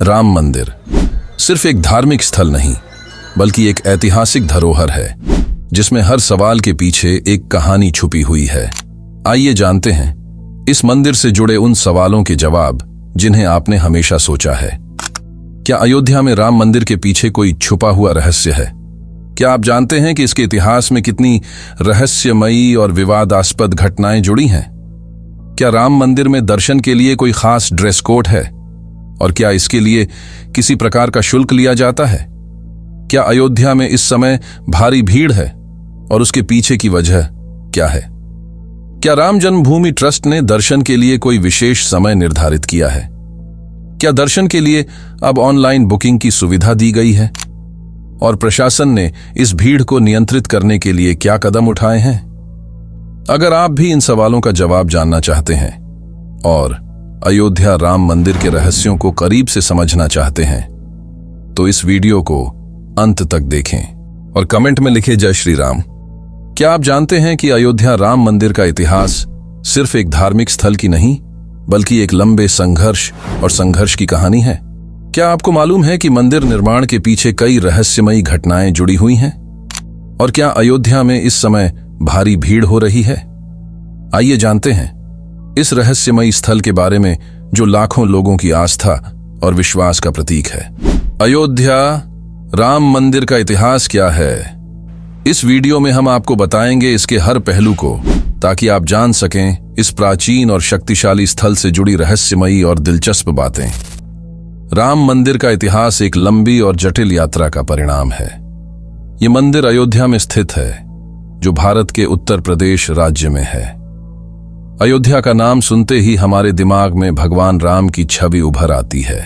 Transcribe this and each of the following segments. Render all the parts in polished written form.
राम मंदिर सिर्फ एक धार्मिक स्थल नहीं बल्कि एक ऐतिहासिक धरोहर है जिसमें हर सवाल के पीछे एक कहानी छुपी हुई है। आइए जानते हैं इस मंदिर से जुड़े उन सवालों के जवाब जिन्हें आपने हमेशा सोचा है। क्या अयोध्या में राम मंदिर के पीछे कोई छुपा हुआ रहस्य है? क्या आप जानते हैं कि इसके इतिहास में कितनी रहस्यमयी और विवादास्पद घटनाएं जुड़ी हैं? क्या राम मंदिर में दर्शन के लिए कोई खास ड्रेस कोड है और क्या इसके लिए किसी प्रकार का शुल्क लिया जाता है? क्या अयोध्या में इस समय भारी भीड़ है और उसके पीछे की वजह क्या है? क्या राम जन्मभूमि ट्रस्ट ने दर्शन के लिए कोई विशेष समय निर्धारित किया है? क्या दर्शन के लिए अब ऑनलाइन बुकिंग की सुविधा दी गई है? और प्रशासन ने इस भीड़ को नियंत्रित करने के लिए क्या कदम उठाए हैं? अगर आप भी इन सवालों का जवाब जानना चाहते हैं और अयोध्या राम मंदिर के रहस्यों को करीब से समझना चाहते हैं तो इस वीडियो को अंत तक देखें और कमेंट में लिखें जय श्री राम। क्या आप जानते हैं कि अयोध्या राम मंदिर का इतिहास सिर्फ एक धार्मिक स्थल की नहीं बल्कि एक लंबे संघर्ष की कहानी है? क्या आपको मालूम है कि मंदिर निर्माण के पीछे कई रहस्यमयी घटनाएं जुड़ी हुई हैं? और क्या अयोध्या में इस समय भारी भीड़ हो रही है? आइए जानते हैं इस रहस्यमयी स्थल के बारे में जो लाखों लोगों की आस्था और विश्वास का प्रतीक है। अयोध्या राम मंदिर का इतिहास क्या है? इस वीडियो में हम आपको बताएंगे इसके हर पहलू को ताकि आप जान सकें इस प्राचीन और शक्तिशाली स्थल से जुड़ी रहस्यमयी और दिलचस्प बातें। राम मंदिर का इतिहास एक लंबी और जटिल यात्रा का परिणाम है। ये मंदिर अयोध्या में स्थित है जो भारत के उत्तर प्रदेश राज्य में है। अयोध्या का नाम सुनते ही हमारे दिमाग में भगवान राम की छवि उभर आती है।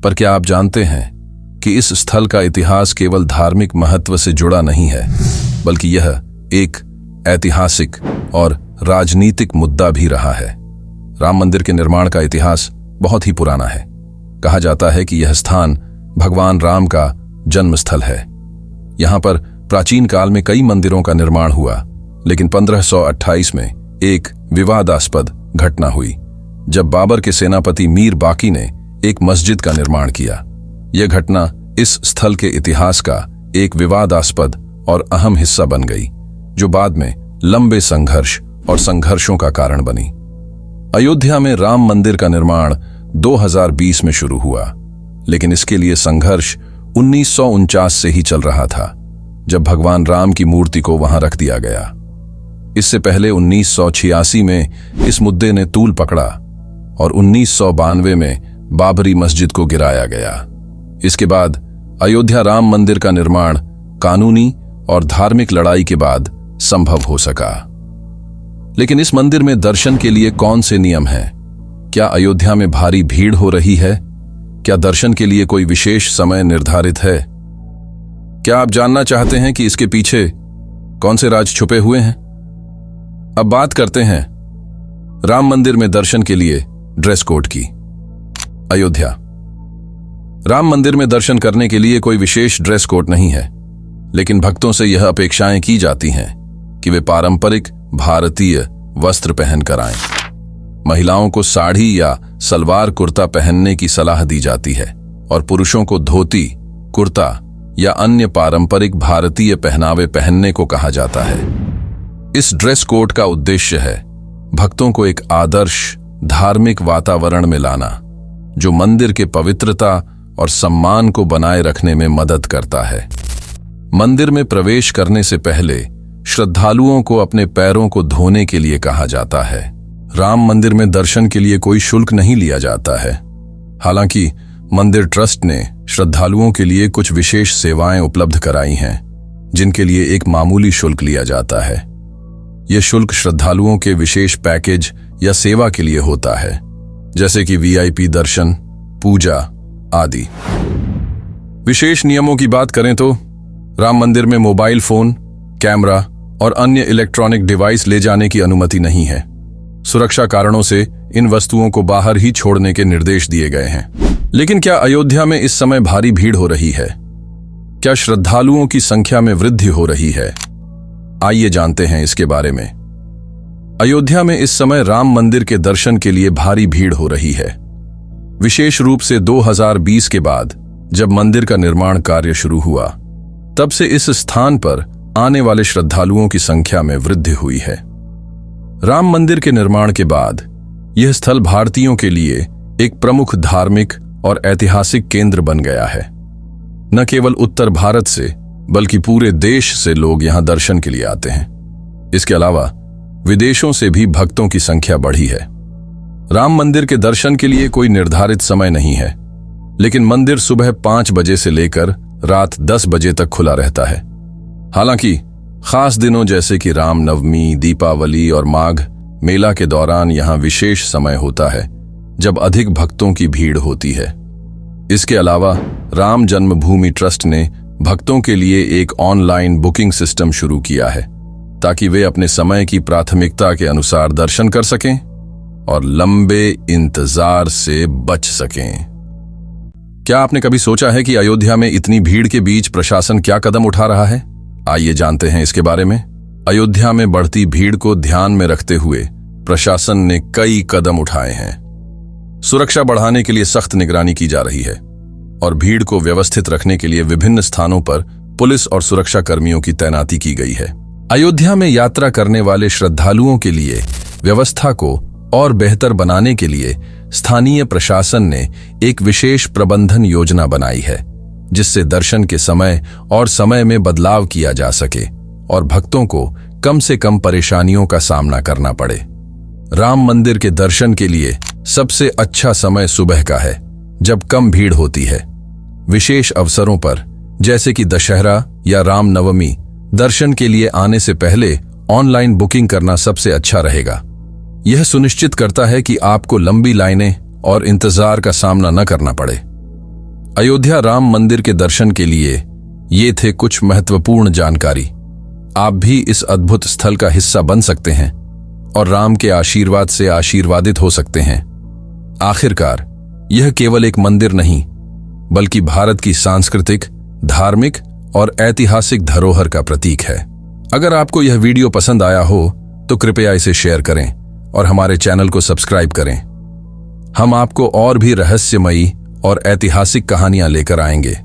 पर क्या आप जानते हैं कि इस स्थल का इतिहास केवल धार्मिक महत्व से जुड़ा नहीं है बल्कि यह एक ऐतिहासिक और राजनीतिक मुद्दा भी रहा है। राम मंदिर के निर्माण का इतिहास बहुत ही पुराना है। कहा जाता है कि यह स्थान भगवान राम का जन्म स्थल है। यहां पर प्राचीन काल में कई मंदिरों का निर्माण हुआ, लेकिन 1528 में एक विवादास्पद घटना हुई जब बाबर के सेनापति मीर बाकी ने एक मस्जिद का निर्माण किया। यह घटना इस स्थल के इतिहास का एक विवादास्पद और अहम हिस्सा बन गई जो बाद में लंबे संघर्ष और संघर्षों का कारण बनी। अयोध्या में राम मंदिर का निर्माण 2020 में शुरू हुआ, लेकिन इसके लिए संघर्ष 1949 से ही चल रहा था जब भगवान राम की मूर्ति को वहां रख दिया गया। इससे पहले 1986 में इस मुद्दे ने तूल पकड़ा और 1992 में बाबरी मस्जिद को गिराया गया। इसके बाद अयोध्या राम मंदिर का निर्माण कानूनी और धार्मिक लड़ाई के बाद संभव हो सका। लेकिन इस मंदिर में दर्शन के लिए कौन से नियम हैं? क्या अयोध्या में भारी भीड़ हो रही है? क्या दर्शन के लिए कोई विशेष समय निर्धारित है? क्या आप जानना चाहते हैं कि इसके पीछे कौन से राज छुपे हुए हैं? अब बात करते हैं राम मंदिर में दर्शन के लिए ड्रेस कोड की। अयोध्या राम मंदिर में दर्शन करने के लिए कोई विशेष ड्रेस कोड नहीं है, लेकिन भक्तों से यह अपेक्षाएं की जाती हैं कि वे पारंपरिक भारतीय वस्त्र पहनकर आएं। महिलाओं को साड़ी या सलवार कुर्ता पहनने की सलाह दी जाती है और पुरुषों को धोती, कुर्ता या अन्य पारंपरिक भारतीय पहनावे पहनने को कहा जाता है। इस ड्रेस कोड का उद्देश्य है भक्तों को एक आदर्श धार्मिक वातावरण में लाना जो मंदिर के पवित्रता और सम्मान को बनाए रखने में मदद करता है। मंदिर में प्रवेश करने से पहले श्रद्धालुओं को अपने पैरों को धोने के लिए कहा जाता है। राम मंदिर में दर्शन के लिए कोई शुल्क नहीं लिया जाता है। हालांकि मंदिर ट्रस्ट ने श्रद्धालुओं के लिए कुछ विशेष सेवाएं उपलब्ध कराई हैं जिनके लिए एक मामूली शुल्क लिया जाता है। यह शुल्क श्रद्धालुओं के विशेष पैकेज या सेवा के लिए होता है, जैसे कि वीआईपी दर्शन, पूजा आदि। विशेष नियमों की बात करें तो राम मंदिर में मोबाइल फोन, कैमरा और अन्य इलेक्ट्रॉनिक डिवाइस ले जाने की अनुमति नहीं है। सुरक्षा कारणों से इन वस्तुओं को बाहर ही छोड़ने के निर्देश दिए गए हैं। लेकिन क्या अयोध्या में इस समय भारी भीड़ हो रही है? क्या श्रद्धालुओं की संख्या में वृद्धि हो रही है? आइए जानते हैं इसके बारे में। अयोध्या में इस समय राम मंदिर के दर्शन के लिए भारी भीड़ हो रही है। विशेष रूप से 2020 के बाद जब मंदिर का निर्माण कार्य शुरू हुआ, तब से इस स्थान पर आने वाले श्रद्धालुओं की संख्या में वृद्धि हुई है। राम मंदिर के निर्माण के बाद यह स्थल भारतीयों के लिए एक प्रमुख धार्मिक और ऐतिहासिक केंद्र बन गया है। न केवल उत्तर भारत से बल्कि पूरे देश से लोग यहां दर्शन के लिए आते हैं। इसके अलावा विदेशों से भी भक्तों की संख्या बढ़ी है। राम मंदिर के दर्शन के लिए कोई निर्धारित समय नहीं है, लेकिन मंदिर सुबह 5 बजे से लेकर रात 10 बजे तक खुला रहता है। हालांकि खास दिनों जैसे कि रामनवमी, दीपावली और माघ मेला के दौरान यहां विशेष समय होता है जब अधिक भक्तों की भीड़ होती है। इसके अलावा राम जन्मभूमि ट्रस्ट ने भक्तों के लिए एक ऑनलाइन बुकिंग सिस्टम शुरू किया है ताकि वे अपने समय की प्राथमिकता के अनुसार दर्शन कर सकें और लंबे इंतजार से बच सकें। क्या आपने कभी सोचा है कि अयोध्या में इतनी भीड़ के बीच प्रशासन क्या कदम उठा रहा है? आइए जानते हैं इसके बारे में। अयोध्या में बढ़ती भीड़ को ध्यान में रखते हुए प्रशासन ने कई कदम उठाए हैं। सुरक्षा बढ़ाने के लिए सख्त निगरानी की जा रही है और भीड़ को व्यवस्थित रखने के लिए विभिन्न स्थानों पर पुलिस और सुरक्षा कर्मियों की तैनाती की गई है। अयोध्या में यात्रा करने वाले श्रद्धालुओं के लिए व्यवस्था को और बेहतर बनाने के लिए स्थानीय प्रशासन ने एक विशेष प्रबंधन योजना बनाई है, जिससे दर्शन के समय और समय में बदलाव किया जा सके और भक्तों को कम से कम परेशानियों का सामना करना पड़े। राम मंदिर के दर्शन के लिए सबसे अच्छा समय सुबह का है, जब कम भीड़ होती है। विशेष अवसरों पर जैसे कि दशहरा या रामनवमी, दर्शन के लिए आने से पहले ऑनलाइन बुकिंग करना सबसे अच्छा रहेगा। यह सुनिश्चित करता है कि आपको लंबी लाइनें और इंतजार का सामना न करना पड़े। अयोध्या राम मंदिर के दर्शन के लिए ये थे कुछ महत्वपूर्ण जानकारी। आप भी इस अद्भुत स्थल का हिस्सा बन सकते हैं और राम के आशीर्वाद से आशीर्वादित हो सकते हैं। आखिरकार यह केवल एक मंदिर नहीं, बल्कि भारत की सांस्कृतिक, धार्मिक और ऐतिहासिक धरोहर का प्रतीक है। अगर आपको यह वीडियो पसंद आया हो तो कृपया इसे शेयर करें और हमारे चैनल को सब्सक्राइब करें। हम आपको और भी रहस्यमयी और ऐतिहासिक कहानियां लेकर आएंगे।